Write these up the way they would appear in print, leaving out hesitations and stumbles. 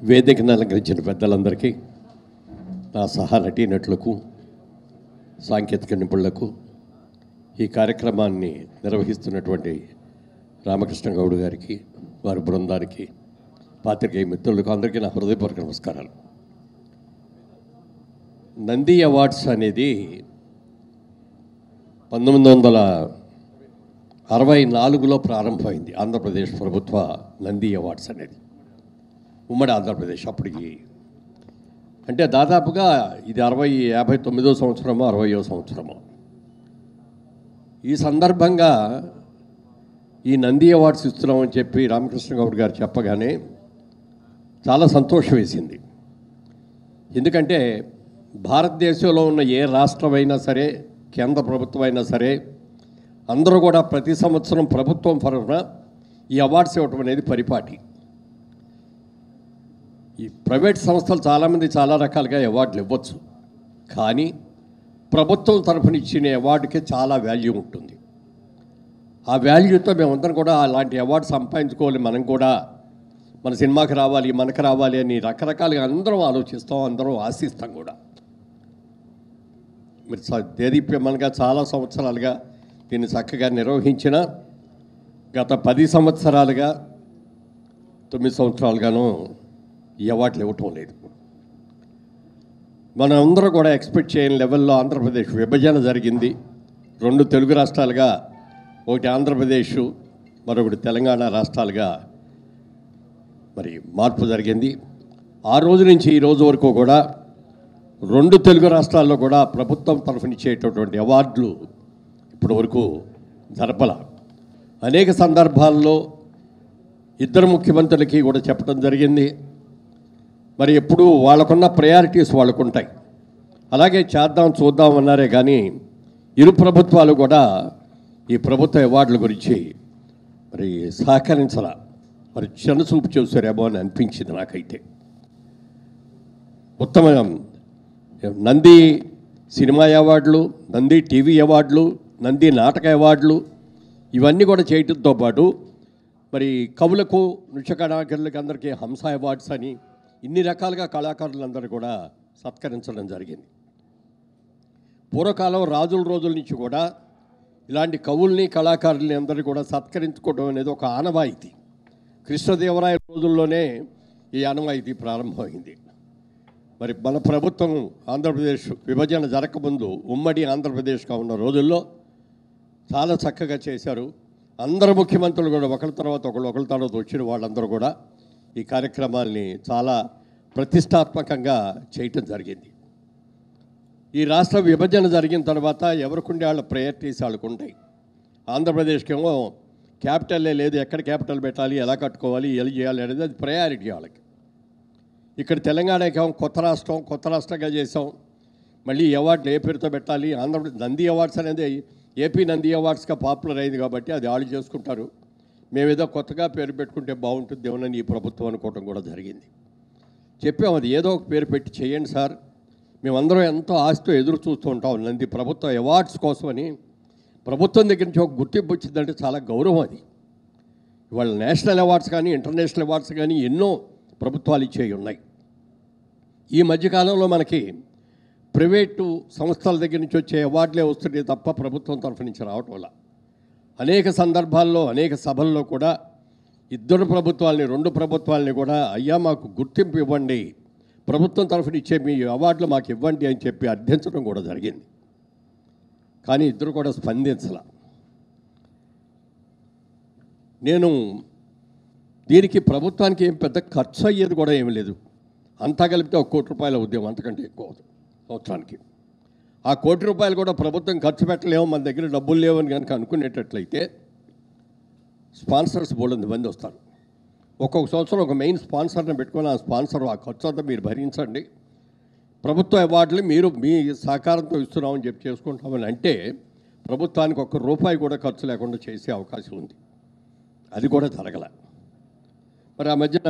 వేదికను అలంకరించిన పెద్దలందరికీ, నా సహా నటీనటులకు, సాంకేతిక నిపుణులకు, ఈ కార్యక్రమాన్ని నిర్వహిస్తున్నటువంటి రామకృష్ణ గౌడ్ గారికి, వారి బృందానికి, పాత్రికేయ మిత్రులకు అందరికీ నా హృదయపూర్వక నమస్కారాలు. నంది అవార్డ్స్ అనేది 1964లో ప్రారంభమైంది. ఆంధ్రప్రదేశ్ ప్రభుత్వ నంది అవార్డ్స్ అనేది ఉమ్మడి ఆంధ్రప్రదేశ్. అప్పటికి అంటే దాదాపుగా ఇది 59వ సంవత్సరమో 60వ సంవత్సరమో. ఈ సందర్భంగా ఈ నంది అవార్డ్స్ ఇస్తున్నామని చెప్పి రామకృష్ణ గౌడ్ గారు చెప్పగానే చాలా సంతోషం వేసింది. ఎందుకంటే భారతదేశంలో ఉన్న ఏ రాష్ట్రమైనా సరే, కేంద్ర ప్రభుత్వం అయినా సరే, అందరూ కూడా ప్రతి సంవత్సరం ప్రభుత్వం తరఫున ఈ అవార్డ్స్ ఇవ్వటం అనేది పరిపాటి. ఈ ప్రైవేట్ సంస్థలు చాలామంది చాలా రకాలుగా అవార్డులు ఇవ్వచ్చు, కానీ ప్రభుత్వం తరఫున ఇచ్చిన అవార్డుకి చాలా వాల్యూ ఉంటుంది. ఆ వాల్యూతో మేమందరం కూడా అలాంటి అవార్డు సంపాదించుకోవాలి, మనం కూడా మన సినిమాకి రావాలి, మనకు రావాలి అని రకరకాలుగా అందరం ఆలోచిస్తాం, అందరం ఆశిస్తాం కూడా. మీరు దేదీప్యమనగా చాలా సంవత్సరాలుగా దీన్ని చక్కగా నిర్వహించిన గత 10 సంవత్సరాలుగా 9 సంవత్సరాలుగానూ ఈ అవార్డులు ఇవ్వటం లేదు. మనం అందరూ కూడా ఎక్స్పెక్ట్ చేయని లెవెల్లో ఆంధ్రప్రదేశ్ విభజన జరిగింది. 2 తెలుగు రాష్ట్రాలుగా, ఒకటి ఆంధ్రప్రదేశ్, మరొకటి తెలంగాణ రాష్ట్రాలుగా మరి మార్పు జరిగింది. ఆ రోజు నుంచి ఈ రోజు వరకు కూడా 2 తెలుగు రాష్ట్రాల్లో కూడా ప్రభుత్వం తరఫునిచ్చేటటువంటి అవార్డులు ఇప్పటి వరకు జరపల. అనేక సందర్భాల్లో ఇద్దరు ముఖ్యమంత్రులకి కూడా చెప్పడం జరిగింది. మరి ఎప్పుడూ వాళ్ళకున్న ప్రయారిటీస్ వాళ్ళకు ఉంటాయి. అలాగే చేద్దాం చూద్దాం అన్నారే కానీ ఇరు ప్రభుత్వాలు కూడా ఈ ప్రభుత్వ అవార్డుల గురించి మరి సహకరించాల, మరి చిన్నచూపు చూసారేమో అని అనిపించింది నాకైతే. ఉత్తమ నంది సినిమా అవార్డులు, నంది టీవీ అవార్డులు, నంది నాటక అవార్డులు ఇవన్నీ కూడా చేయడంతో పాటు మరి కవులకు, నృత్య కళాకారులకు అందరికీ హంస అవార్డ్స్ అని ఇన్ని రకాలుగా కళాకారులందరూ కూడా సత్కరించడం జరిగింది. పూర్వకాలం రాజుల రోజుల నుంచి కూడా ఇలాంటి కవుల్ని, కళాకారుల్ని అందరినీ కూడా సత్కరించుకోవడం అనేది ఒక ఆనవాయితీ. కృష్ణదేవరాయ రోజుల్లోనే ఈ ఆనవాయితీ ప్రారంభమైంది. మరి మన ప్రభుత్వం ఆంధ్రప్రదేశ్ విభజన జరగకముందు ఉమ్మడి ఆంధ్రప్రదేశ్గా ఉన్న రోజుల్లో చాలా చక్కగా చేశారు. అందరు ముఖ్యమంత్రులు కూడా ఒకరి తర్వాత వచ్చిన వాళ్ళందరూ కూడా ఈ కార్యక్రమాల్ని చాలా ప్రతిష్టాత్మకంగా చేయటం జరిగింది. ఈ రాష్ట్ర విభజన జరిగిన తర్వాత ఎవరికుండే వాళ్ళ ప్రయారిటీస్ వాళ్ళకు ఉంటాయి. ఆంధ్రప్రదేశ్కి ఏమో క్యాపిటల్లే లేదు, ఎక్కడ క్యాపిటల్ పెట్టాలి, ఎలా కట్టుకోవాలి, ఎలా చేయాలి అనేది అది ప్రయారిటీ వాళ్ళకి. ఇక్కడ తెలంగాణకి ఏమో కొత్త రాష్ట్రంగా చేసాం, మళ్ళీ అవార్డులు ఏ పేరుతో పెట్టాలి. ఆంధ్రప్రదేశ్ నంది అవార్డ్స్ అనేది ఏపీ నంది అవార్డ్స్గా పాపులర్ అయింది కాబట్టి అది వాళ్ళు చేసుకుంటారు. మేమేదో కొత్తగా పేరు పెట్టుకుంటే బాగుంటుంది ఏమోనని ఈ ప్రభుత్వం అనుకోవటం కూడా జరిగింది. చెప్పాము, అది ఏదో ఒక పేరు పెట్టి చేయండి సార్, మేమందరం ఎంతో ఆశతో ఎదురు చూస్తూ ఉంటాం నంది ప్రభుత్వ అవార్డ్స్ కోసమని. ప్రభుత్వం దగ్గర నుంచి ఒక గుర్తింపు వచ్చిందంటే చాలా గౌరవం అది. ఇవాళ నేషనల్ అవార్డ్స్ కానీ, ఇంటర్నేషనల్ అవార్డ్స్ కానీ ఎన్నో ప్రభుత్వాలు ఇచ్చేవి ఉన్నాయి. ఈ మధ్యకాలంలో మనకి ప్రైవేటు సంస్థల దగ్గర నుంచి వచ్చే అవార్డులే వస్తుంటే తప్ప ప్రభుత్వం తరఫు నుంచి రావటం వల్ల అనేక సందర్భాల్లో, అనేక సభల్లో కూడా ఇద్దరు ప్రభుత్వాలని, 2 ప్రభుత్వాలని కూడా అయ్యా మాకు గుర్తింపు ఇవ్వండి, ప్రభుత్వం తరఫున ఇచ్చే మీ అవార్డులు మాకు ఇవ్వండి అని చెప్పి అర్థించడం కూడా జరిగింది. కానీ ఇద్దరు కూడా స్పందించాల. నేను దీనికి ప్రభుత్వానికి ఏం పెద్ద ఖర్చు అయ్యేది కూడా ఏమి లేదు. అంతా కలిపితే 1 కోటి రూపాయల ఉద్యమం, అంతకంటే ఎక్కువ సంవత్సరానికి. ఆ 1 కోటి రూపాయలు కూడా ప్రభుత్వం ఖర్చు పెట్టలేము, మన దగ్గర డబ్బులు లేవని కనుక అనుకునేటట్లయితే స్పాన్సర్స్ బోల్డంత మంది వస్తారు. ఒక్కొక్క సంవత్సరం ఒక మెయిన్ స్పాన్సర్ని పెట్టుకొని ఆ స్పాన్సర్ ఆ ఖర్చు అంతా మీరు భరించండి, ప్రభుత్వ అవార్డులు మీరు మీ సహకారంతో ఇస్తున్నామని చెప్పి చేసుకుంటామని అంటే ప్రభుత్వానికి 1 రూపాయి కూడా ఖర్చు లేకుండా చేసే అవకాశం ఉంది. అది కూడా జరగల. మరి ఆ మధ్యన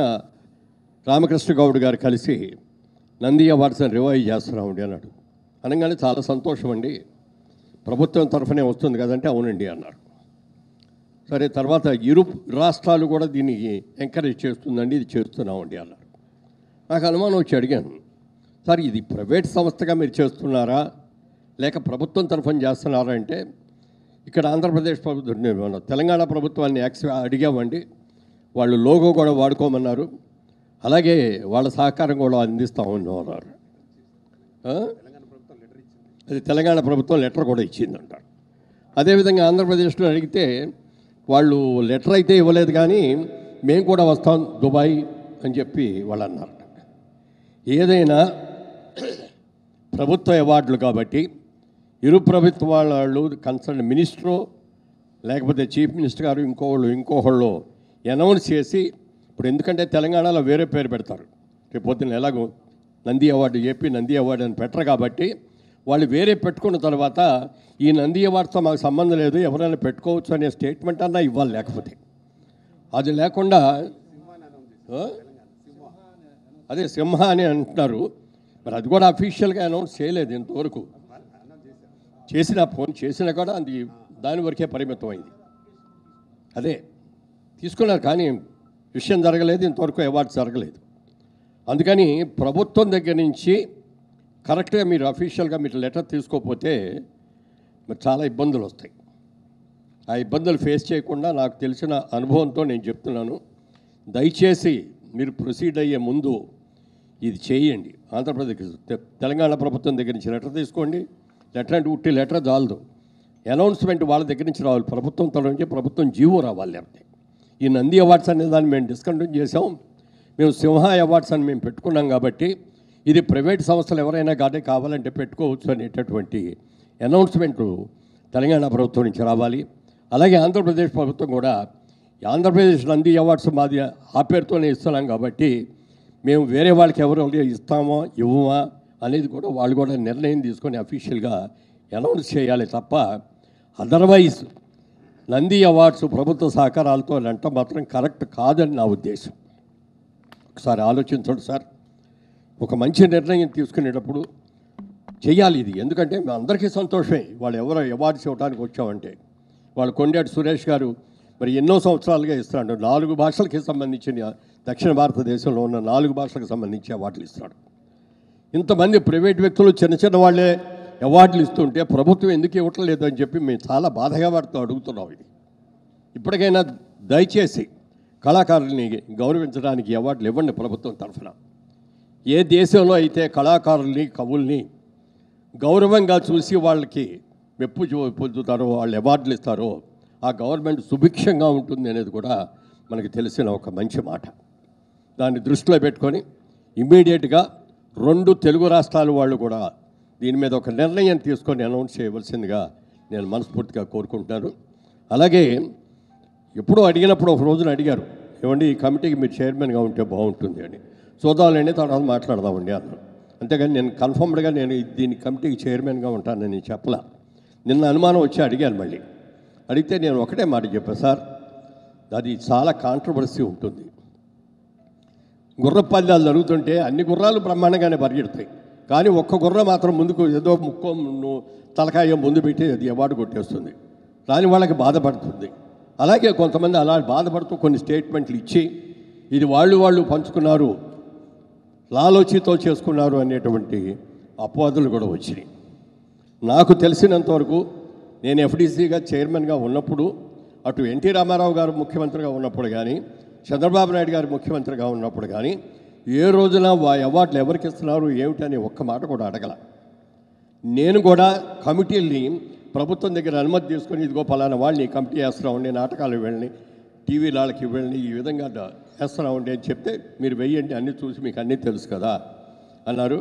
రామకృష్ణ గౌడ్ గారు కలిసి నంది అవార్డ్స్ని రివైవ్ చేస్తున్నామండి అన్నాడు. అనగానే చాలా సంతోషం అండి, ప్రభుత్వం తరఫునే వస్తుంది కదంటే అవునండి అన్నారు. సరే, తర్వాత ఇరు రాష్ట్రాలు కూడా దీన్ని ఎంకరేజ్ చేస్తుందండి, ఇది చేస్తున్నామండి అన్నారు. నాకు అనుమానం వచ్చి అడిగాను, సార్ ఇది ప్రైవేట్ సంస్థగా మీరు చేస్తున్నారా లేక ప్రభుత్వం తరఫున చేస్తున్నారా అంటే, ఇక్కడ ఆంధ్రప్రదేశ్ ప్రభుత్వం తెలంగాణ ప్రభుత్వాన్ని అడిగామండి, వాళ్ళు లోగో కూడా వాడుకోమన్నారు, అలాగే వాళ్ళ సహకారం కూడా అందిస్తామన్నారు. అది తెలంగాణ ప్రభుత్వం లెటర్ కూడా ఇచ్చిందంటారు. అదేవిధంగా ఆంధ్రప్రదేశ్లో అడిగితే వాళ్ళు లెటర్ అయితే ఇవ్వలేదు, కానీ మేము కూడా వస్తాం దుబాయ్ అని చెప్పి వాళ్ళు అన్నారు. ఏదైనా ప్రభుత్వ అవార్డులు కాబట్టి ఇరు ప్రభుత్వ వాళ్ళు కన్సర్న్ మినిస్టరు లేకపోతే చీఫ్ మినిస్టర్ గారు ఇంకోళ్ళు అనౌన్స్ చేసి, ఇప్పుడు ఎందుకంటే తెలంగాణలో వేరే పేరు పెడతారు, రేపు పొద్దున్న ఎలాగో Nandi award AP Nandi award అని పెట్టరు కాబట్టి వాళ్ళు వేరే పెట్టుకున్న తర్వాత ఈ నంది అవార్డుతో మాకు సంబంధం లేదు, ఎవరైనా పెట్టుకోవచ్చు అనే స్టేట్మెంట్ అన్నా ఇవ్వాలి. లేకపోతే అది లేకుండా అదే సింహ అని అంటున్నారు, మరి అది కూడా అఫీషియల్గా అనౌన్స్ చేయలేదు ఇంతవరకు. ఫోన్ చేసినా కూడా అది దాని వరకే పరిమితం అయింది. అదే తీసుకున్నారు కానీ విషయం జరగలేదు, ఇంతవరకు అవార్డు జరగలేదు. అందుకని ప్రభుత్వం దగ్గర నుంచి కరెక్ట్గా మీరు అఫీషియల్గా మీరు లెటర్ తీసుకోకపోతే మరి చాలా ఇబ్బందులు వస్తాయి. ఆ ఇబ్బందులు ఫేస్ చేయకుండా నాకు తెలిసిన అనుభవంతో నేను చెప్తున్నాను, దయచేసి మీరు ప్రొసీడ్ అయ్యే ముందు ఇది చేయండి. ఆంధ్రప్రదేశ్ తెలంగాణ ప్రభుత్వం దగ్గర నుంచి లెటర్ తీసుకోండి. లెటర్ అంటే ఉట్టి లెటర్ చాలదు, అనౌన్స్మెంట్ వాళ్ళ దగ్గర నుంచి రావాలి, ప్రభుత్వం తరఫు నుంచి ప్రభుత్వం జీవో రావాలి. లేకపోతే ఈ నంది అవార్డ్స్ అనే దాన్ని మేము డిస్కంటిన్యూ చేసాం, మేము సింహ అవార్డ్స్ అని మేము పెట్టుకున్నాం కాబట్టి ఇది ప్రైవేట్ సంస్థలు ఎవరైనా కానీ కావాలంటే పెట్టుకోవచ్చు అనేటటువంటి అనౌన్స్మెంటు తెలంగాణ ప్రభుత్వం నుంచి రావాలి. అలాగే ఆంధ్రప్రదేశ్ ప్రభుత్వం కూడా ఆంధ్రప్రదేశ్ నంది అవార్డ్స్ మాది ఆ పేరుతోనే ఇస్తున్నాం కాబట్టి మేము వేరే వాళ్ళకి ఎవరు ఇస్తామో ఇవ్వమా అనేది కూడా వాళ్ళు కూడా నిర్ణయం తీసుకొని అఫీషియల్గా అనౌన్స్ చేయాలి తప్ప అదర్వైజ్ నంది అవార్డ్స్ ప్రభుత్వ సహకారాలతో అంటే మాత్రం కరెక్ట్ కాదని నా ఉద్దేశం. ఒకసారి ఆలోచించండి సార్, ఒక మంచి నిర్ణయం తీసుకునేటప్పుడు చెయ్యాలి ఇది. ఎందుకంటే మేము అందరికీ సంతోషమే, వాళ్ళు ఎవరో అవార్డ్స్ ఇవ్వడానికి వచ్చామంటే. వాళ్ళు కొండేటి సురేష్ గారు మరి ఎన్నో సంవత్సరాలుగా ఇస్తున్నాడు, 4 భాషలకి సంబంధించిన దక్షిణ భారతదేశంలో ఉన్న 4 భాషలకు సంబంధించి అవార్డులు ఇస్తున్నాడు. ఇంతమంది ప్రైవేట్ వ్యక్తులు చిన్న వాళ్ళే అవార్డులు ఇస్తుంటే ప్రభుత్వం ఎందుకు ఇవ్వట్లేదు అని చెప్పి మేము చాలా బాధగా వారితో అడుగుతున్నాం. ఇది ఇప్పటికైనా దయచేసి కళాకారుల్ని గౌరవించడానికి అవార్డులు ఇవ్వండి ప్రభుత్వం తరఫున. ఏ దేశంలో అయితే కళాకారుల్ని కవుల్ని గౌరవంగా చూసి వాళ్ళకి మెప్పు పొందుతారో, వాళ్ళు అవార్డులు ఇస్తారో ఆ గవర్నమెంట్ సుభిక్షంగా ఉంటుంది అనేది కూడా మనకు తెలిసిన ఒక మంచి మాట. దాన్ని దృష్టిలో పెట్టుకొని ఇమ్మీడియట్గా 2 తెలుగు రాష్ట్రాల వాళ్ళు కూడా దీని మీద ఒక నిర్ణయం తీసుకొని అనౌన్స్ చేయవలసిందిగా నేను మనస్ఫూర్తిగా కోరుకుంటున్నాను. అలాగే ఎప్పుడూ అడిగినప్పుడు ఒక రోజున అడిగారు, ఏమండి ఈ కమిటీకి మీరు చైర్మన్గా ఉంటే బాగుంటుంది అని. చూద్దామండి తర్వాత మాట్లాడదామండి అన్నారు. అంతేగాని నేను కన్ఫర్మ్డ్గా నేను దీని కమిటీకి చైర్మన్గా ఉంటానని నేను చెప్పలా. నిన్న అనుమానం వచ్చి అడిగాను, మళ్ళీ అడిగితే నేను ఒకటే మాట చెప్పాను, సార్ అది చాలా కాంట్రవర్సీ ఉంటుంది. గుర్రపల్లాలు జరుగుతుంటే అన్ని గుర్రాలు బ్రహ్మాండంగానే పరిగెడతాయి, కానీ ఒక్క గుర్ర మాత్రం ముందుకు ఏదో ముక్కో తలకాయ ముందు పెట్టి అది అవార్డు కొట్టేస్తుంది, దాని వాళ్ళకి బాధపడుతుంది. అలాగే కొంతమంది అలా బాధపడుతూ కొన్ని స్టేట్మెంట్లు ఇచ్చి ఇది వాళ్ళు పంచుకున్నారు, లాలోచితో చేసుకున్నారు అనేటువంటి అపవాదులు కూడా వచ్చినాయి. నాకు తెలిసినంతవరకు నేను ఎఫ్డీసీగా చైర్మన్గా ఉన్నప్పుడు, అటు ఎన్టీ రామారావు గారు ముఖ్యమంత్రిగా ఉన్నప్పుడు కానీ, చంద్రబాబు నాయుడు గారు ముఖ్యమంత్రిగా ఉన్నప్పుడు కానీ ఏ రోజున అవార్డులు ఎవరికి ఇస్తున్నారు ఏమిటని ఒక్క మాట కూడా అడగల. నేను కూడా కమిటీల్ని ప్రభుత్వం దగ్గర అనుమతి తీసుకొని ఇదిగో పలానా వాళ్ళని కమిటీ వేస్తున్నామండి, నాటకాలు ఇవ్వండి, టీవీ వాళ్ళకి ఇవ్వండి, ఈ విధంగా వేస్తున్నామండి అని చెప్తే మీరు వెయ్యండి, అన్నీ చూసి మీకు అన్నీ తెలుసు కదా అన్నారు.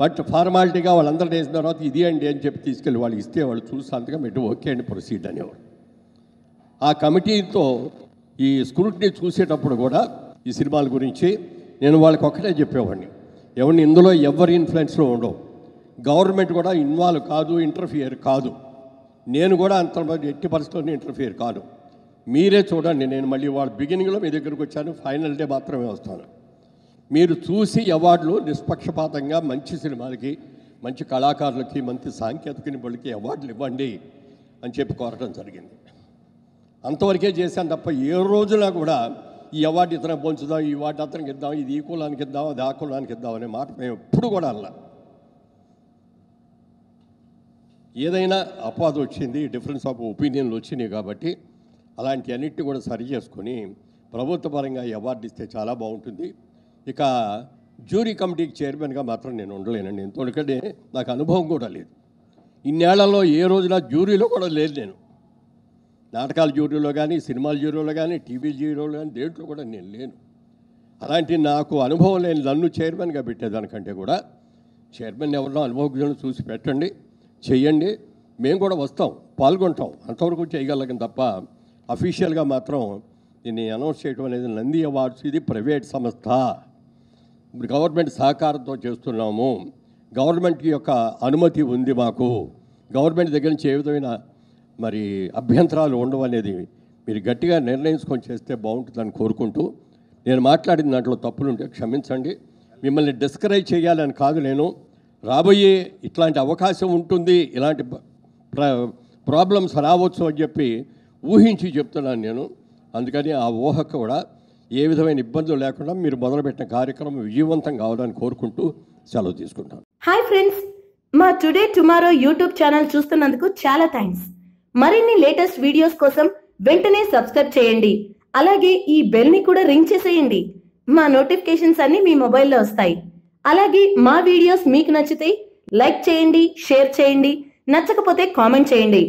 బట్ ఫార్మాలిటీగా వాళ్ళందరూ వేసిన తర్వాత ఇది అండి అని చెప్పి తీసుకెళ్ళి వాళ్ళు ఇస్తే వాళ్ళు చూసి అంతగా పెట్టి ఓకే అండి ప్రొసీడ్ అనేవాడు. ఆ కమిటీతో ఈ స్క్రూటినీ చూసేటప్పుడు కూడా ఈ సినిమాల గురించి నేను వాళ్ళకి ఒక్కటే చెప్పేవాడిని, ఎవరిని ఇందులో ఎవరి ఇన్ఫ్లుయెన్స్లో ఉండవు, గవర్నమెంట్ కూడా ఇన్వాల్వ్ కాదు, ఇంటర్ఫియర్ కాదు, నేను కూడా అంత ఎట్టి పరిస్థితుల్లో ఇంటర్ఫియర్ కాదు, మీరే చూడండి. నేను మళ్ళీ వాళ్ళ బిగినింగ్లో మీ దగ్గరకు వచ్చాను, ఫైనల్ డే మాత్రమే వస్తాను. మీరు చూసి అవార్డులు నిష్పక్షపాతంగా మంచి సినిమాలకి, మంచి కళాకారులకి, మంచి సాంకేతిక నిపుణులకి అవార్డులు ఇవ్వండి అని చెప్పి కోరటం జరిగింది. అంతవరకే చేశాను తప్ప ఏ రోజున కూడా ఈ అవార్డు ఇతనికి పంచుదాం, ఈ అవార్డు అతనికి ఇద్దాం, ఇది ఈ కులానికి ఇద్దాం, అది ఆ కులానికి ఇద్దాం అనే మాట మేము ఎప్పుడు కూడా అలా. ఏదైనా అపవాదం వచ్చింది, డిఫరెన్స్ ఆఫ్ ఒపీనియన్లు వచ్చినాయి కాబట్టి అలాంటి అన్నిటిని కూడా సరి చేసుకొని ప్రభుత్వ పరంగా ఈ అవార్డు ఇస్తే చాలా బాగుంటుంది. ఇక జ్యూరీ కమిటీకి చైర్మన్గా మాత్రం నేను ఉండలేనండి, ఎందుకంటే నాకు అనుభవం కూడా లేదు. ఇన్నేళ్లలో ఏ రోజున జ్యూరీలో కూడా లేదు. నేను నాటకాల జ్యూరీలో కానీ, సినిమాల జ్యూరీలో కానీ, టీవీ జ్యూరీలో కానీ దేంట్లో కూడా నేను లేను. అలాంటి నాకు అనుభవం లేని నన్ను చైర్మన్గా పెట్టేదానికంటే కూడా చైర్మన్ ఎవరినో అనుభవజ్ఞులను చూసి పెట్టండి, చెయ్యండి, మేము కూడా వస్తాం, పాల్గొంటాం, అంతవరకు చేయగలం తప్ప అఫీషియల్గా మాత్రం దీన్ని అనౌన్స్ చేయడం అనేది నంది అవార్డ్స్ ఇది ప్రైవేట్ సంస్థ. ఇప్పుడు గవర్నమెంట్ సహకారంతో చేస్తున్నాము, గవర్నమెంట్ యొక్క అనుమతి ఉంది మాకు, గవర్నమెంట్ దగ్గర నుంచి ఏ విధమైన మరి అభ్యంతరాలు ఉండవు అనేది మీరు గట్టిగా నిర్ణయించుకొని చేస్తే బాగుంటుందని కోరుకుంటూ, నేను మాట్లాడిన దాంట్లో తప్పులుంటే క్షమించండి. మిమ్మల్ని డిస్కరేజ్ చేయాలని కాదు, నేను రాబోయే ఇట్లాంటి అవకాశం ఉంటుంది, ఇలాంటి ప్రాబ్లమ్స్ రావచ్చు అని చెప్పి ఊహించి చెప్తున్నాను నేను. అందుకని ఆ ఊహ కూడా ఏ విధమైన ఇబ్బందులు లేకుండా మీరు మొదలుపెట్టిన కార్యక్రమం విజయవంతం కావాలని కోరుకుంటూ సెలవు తీసుకుంటాను. హాయ్ ఫ్రెండ్స్, మా టుడే టుమారో యూట్యూబ్ ఛానల్ చూస్తున్నందుకు చాలా థ్యాంక్స్. మరిన్ని లేటెస్ట్ వీడియోస్ కోసం వెంటనే సబ్స్క్రైబ్ చేయండి. అలాగే ఈ బెల్ ని కూడా రింగ్ చేసేయండి. మా నోటిఫికేషన్స్ అన్ని మీ మొబైల్లో వస్తాయి. అలాగే మా వీడియోస్ మీకు నచ్చితే లైక్ చేయండి, షేర్ చేయండి, నచ్చకపోతే కామెంట్ చేయండి.